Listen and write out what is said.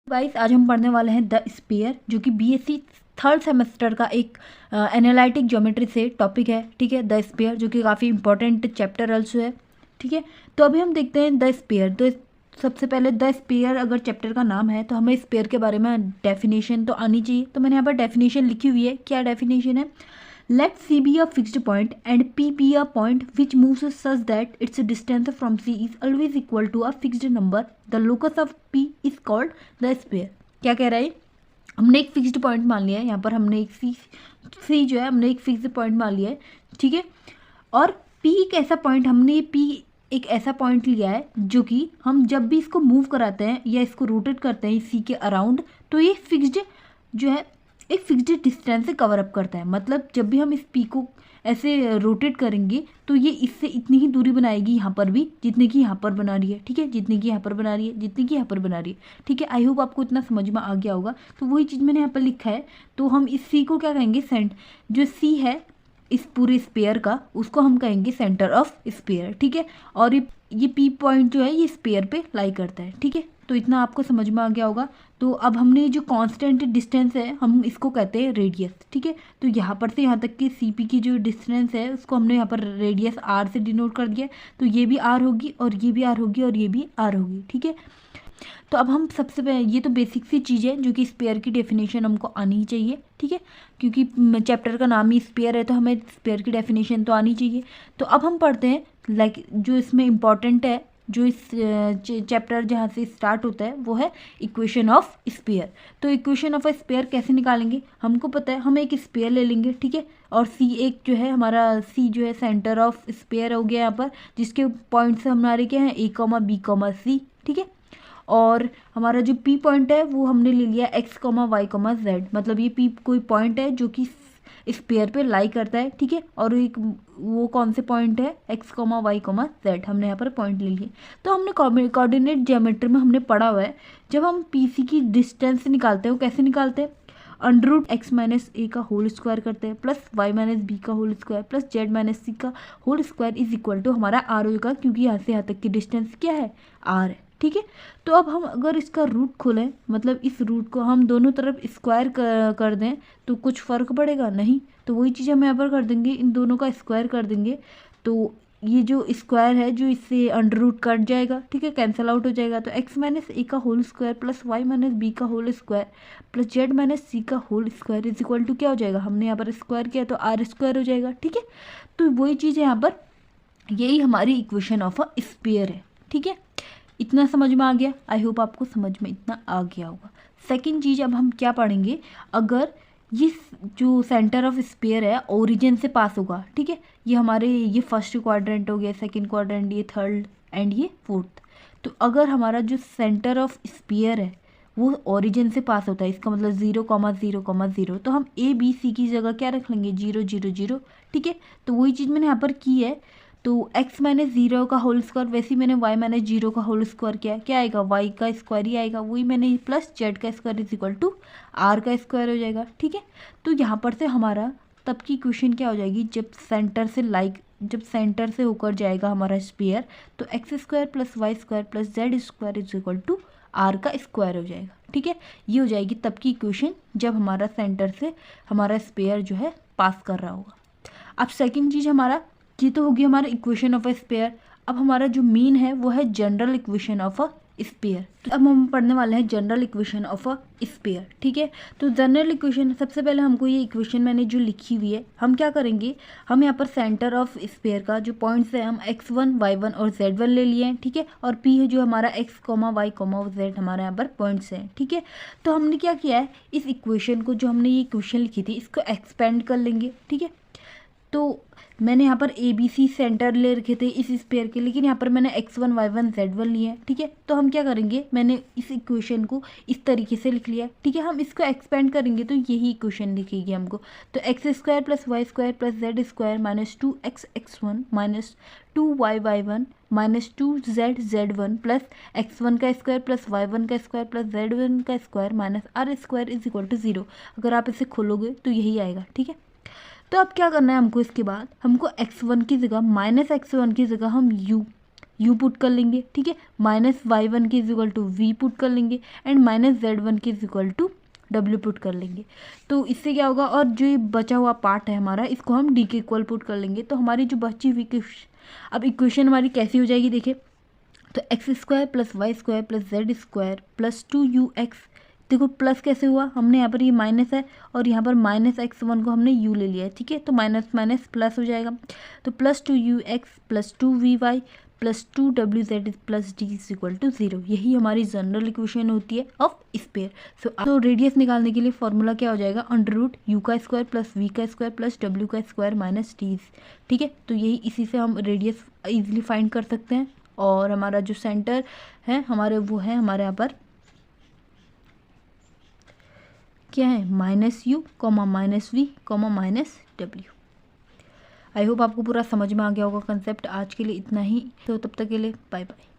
Guys आज हम पढ़ने वाले हैं द स्फीयर, जो कि बीएससी थर्ड सेमेस्टर का एक एनालिटिक ज्योमेट्री से टॉपिक है। ठीक है, द स्फीयर जो कि काफ़ी इंपॉर्टेंट चैप्टर ऑल्सो है। ठीक है, तो अभी हम देखते हैं द स्फीयर। तो सबसे पहले द स्फीयर अगर चैप्टर का नाम है तो हमें स्फीयर के बारे में डेफिनेशन तो आनी चाहिए। तो मैंने यहाँ पर डेफिनेशन लिखी हुई है। क्या डेफिनेशन है? Let C be a fixed point and P be a point which moves such that its distance from C is always equal to a fixed number. The locus of P is called the sphere. क्या कह रहा है? हमने एक fixed point मान लिया है। यहाँ पर हमने एक सी जो है हमने एक फिक्स्ड पॉइंट मान लिया है। ठीक है, और P एक ऐसा पॉइंट हमने P एक ऐसा पॉइंट लिया है जो कि हम जब भी इसको मूव कराते हैं या इसको रोटेट करते हैं सी के अराउंड, तो ये फिक्स्ड जो है एक फिक्स्ड डिस्टेंस से कवर अप करता है। मतलब जब भी हम इस पी को ऐसे रोटेट करेंगे तो ये इससे इतनी ही दूरी बनाएगी यहाँ पर भी जितने की यहाँ पर बना रही है। ठीक है, जितनी की यहाँ पर बना रही है, जितनी की यहाँ पर बना रही है। ठीक है, आई होप आपको इतना समझ में आ गया होगा। तो वही चीज़ मैंने यहाँ पर लिखा है। तो हम इस सी को क्या कहेंगे? जो सी है इस पूरे स्पेयर का, उसको हम कहेंगे सेंटर ऑफ स्पेयर। ठीक है, और ये पी पॉइंट जो है ये स्पेयर पे लाई करता है। ठीक है, तो इतना आपको समझ में आ गया होगा। तो अब हमने जो कांस्टेंट डिस्टेंस है हम इसको कहते हैं रेडियस। ठीक है, तो यहाँ पर से यहाँ तक की सीपी की जो डिस्टेंस है उसको हमने यहाँ पर रेडियस आर से डिनोट कर दिया। तो ये भी आर होगी और ये भी आर होगी और ये भी आर होगी। ठीक है, तो अब हम सबसे पहले, ये तो बेसिक सी चीज़ है जो कि स्पेयर की डेफिनेशन हमको आनी ही चाहिए। ठीक है, क्योंकि चैप्टर का नाम ही स्पेयर है तो हमें स्पेयर की डेफिनेशन तो आनी चाहिए। तो अब हम पढ़ते हैं जो इसमें इम्पॉर्टेंट है, जो इस चैप्टर जहाँ से स्टार्ट होता है वो है इक्वेशन ऑफ स्पेयर। तो इक्वेशन ऑफ स्पेयर कैसे निकालेंगे? हमको पता है, हम एक स्पेयर ले लेंगे। ठीक है, और सी एक जो है हमारा सी जो है सेंटर ऑफ स्पेयर हो गया यहाँ पर, जिसके पॉइंट्स हमारे क्या हैं? ए कॉमा बी कॉमा सी। ठीक है, और हमारा जो पी पॉइंट है वो हमने ले लिया x comma y comma z. मतलब ये पी कोई पॉइंट है जो कि स्पेयर पे लाई करता है। ठीक है, और एक वो कौन से पॉइंट है? X comma y comma z. हमने यहाँ पर पॉइंट ले लिए। तो हमने कोऑर्डिनेट ज्योमेट्री में हमने पढ़ा हुआ है, जब हम पी सी की डिस्टेंस निकालते हैं वो कैसे निकालते हैं? Under root X minus A का होल स्क्वायर करते हैं प्लस वाई माइनस बी का whole square plus Z minus C का whole square is equal to हमारा आर होगा, क्योंकि यहाँ से यहाँ तक की डिस्टेंस क्या है? आर है। ठीक है, तो अब हम अगर इसका रूट खोलें, मतलब इस रूट को हम दोनों तरफ स्क्वायर कर दें तो कुछ फ़र्क पड़ेगा? नहीं। तो वही चीज़ हम यहाँ पर कर देंगे, इन दोनों का स्क्वायर कर देंगे। तो ये जो स्क्वायर है जो इससे अंडर रूट कट जाएगा। ठीक है, कैंसिल आउट हो जाएगा। तो एक्स माइनस ए का whole square plus Y minus B का whole square plus Z minus C का whole square is equal to क्या हो जाएगा? हमने यहाँ पर स्क्वायर किया तो आर स्क्वायर हो जाएगा। ठीक है, तो वही चीज़ है यहाँ पर, यही हमारी इक्वेशन ऑफ अ स्फीयर है। ठीक है, इतना समझ में आ गया? आई होप आपको समझ में इतना आ गया होगा। सेकंड चीज़ अब हम क्या पढ़ेंगे? अगर ये जो सेंटर ऑफ स्फीयर है ओरिजिन से पास होगा। ठीक है, ये हमारे ये फर्स्ट क्वाड्रेंट हो गया, सेकंड क्वाड्रेंट, ये थर्ड एंड ये फोर्थ। तो अगर हमारा जो सेंटर ऑफ स्फीयर है वो ओरिजिन से पास होता है, इसका मतलब 0,0,0, तो हम ए बी सी की जगह क्या रख लेंगे? 0 0 0। ठीक है, तो वही चीज़ मैंने यहाँ पर की है। तो x माइनस 0 का होल स्क्वायर, वैसे ही मैंने y माइनस 0 का होल स्क्वायर किया, क्या आएगा? y का स्क्वायर ही आएगा। वही मैंने प्लस z का square is equal to r का स्क्वायर हो जाएगा। ठीक है, तो यहाँ पर से हमारा तब की इक्वेशन क्या हो जाएगी? जब सेंटर से होकर जाएगा हमारा स्फीयर, तो x square plus y square plus z square is equal to r का स्क्वायर हो जाएगा। ठीक है, ये हो जाएगी तब की इक्वेशन जब हमारा सेंटर से हमारा स्फीयर जो है पास कर रहा होगा। अब सेकेंड चीज़ हमारा, ये तो होगी हमारा इक्वेशन ऑफ अ स्फीयर। अब हमारा जो मीन है वो है general equation of a sphere. तो अब हम पढ़ने वाले हैं general equation of a sphere. ठीक है, तो जनरल इक्वेशन, सबसे पहले हमको ये इक्वेशन मैंने जो लिखी हुई है, हम क्या करेंगे? हम यहाँ पर सेंटर ऑफ स्फीयर का जो पॉइंट्स है हम x1 y1 और z1 ले लिए हैं। ठीक है, और p है जो हमारा x y z हमारे यहाँ पर पॉइंट्स हैं। ठीक है, तो हमने क्या किया है? इस इक्वेशन को, जो हमने ये इक्वेशन लिखी थी, इसको एक्सपेंड कर लेंगे। ठीक है, तो मैंने यहाँ पर ए बी सी सेंटर ले रखे थे इस स्पेयर के, लेकिन यहाँ पर मैंने x1 y1 z1 लिए हैं। ठीक है, तो हम क्या करेंगे? मैंने इस इक्वेशन को इस तरीके से लिख लिया है। ठीक है, हम इसको एक्सपेंड करेंगे तो यही इक्वेशन लिखेगी हमको। तो x square plus y square plus z square minus 2x x1 minus 2y y1 minus 2z z1 plus x1 का स्क्वायर प्लस y1 का स्क्वायर प्लस z1 का square minus r square is equal to 0। अगर आप इसे खोलोगे तो यही आएगा। ठीक है, तो अब क्या करना है हमको? इसके बाद हमको x1 की जगह माइनस x1 की जगह हम u पुट कर लेंगे, ठीक है, माइनस y1 के is equal to v put कर लेंगे एंड माइनस z1 के is equal to w put कर लेंगे। तो इससे क्या होगा, और जो ये बचा हुआ पार्ट है हमारा, इसको हम d के इक्वल पुट कर लेंगे। तो हमारी जो बची हुई अब इक्वेशन हमारी कैसी हो जाएगी, देखिए, तो x square plus y square plus z square plus 2ux, देखो प्लस कैसे हुआ, हमने यहाँ पर ये माइनस है और यहाँ पर माइनस x1 को हमने u ले लिया है, ठीक है, तो माइनस माइनस प्लस हो जाएगा। तो plus 2ux plus 2vy plus 2wz plus d is equal to 0। यही हमारी जनरल इक्वेशन होती है ऑफ स्पेयर। तो रेडियस निकालने के लिए फॉर्मूला क्या हो जाएगा, अंडर रूट u का स्क्वायर प्लस v का स्क्वायर प्लस w का स्क्वायर माइनस d, ठीक है। तो यही इसी से हम रेडियस इजीली फाइंड कर सकते हैं। और हमारा जो सेंटर है हमारे वो है हमारे यहाँ पर क्या है, minus u comma minus v comma minus w। I hope आपको पूरा समझ में आ गया होगा कंसेप्ट। आज के लिए इतना ही, तो तब तक के लिए बाय बाय।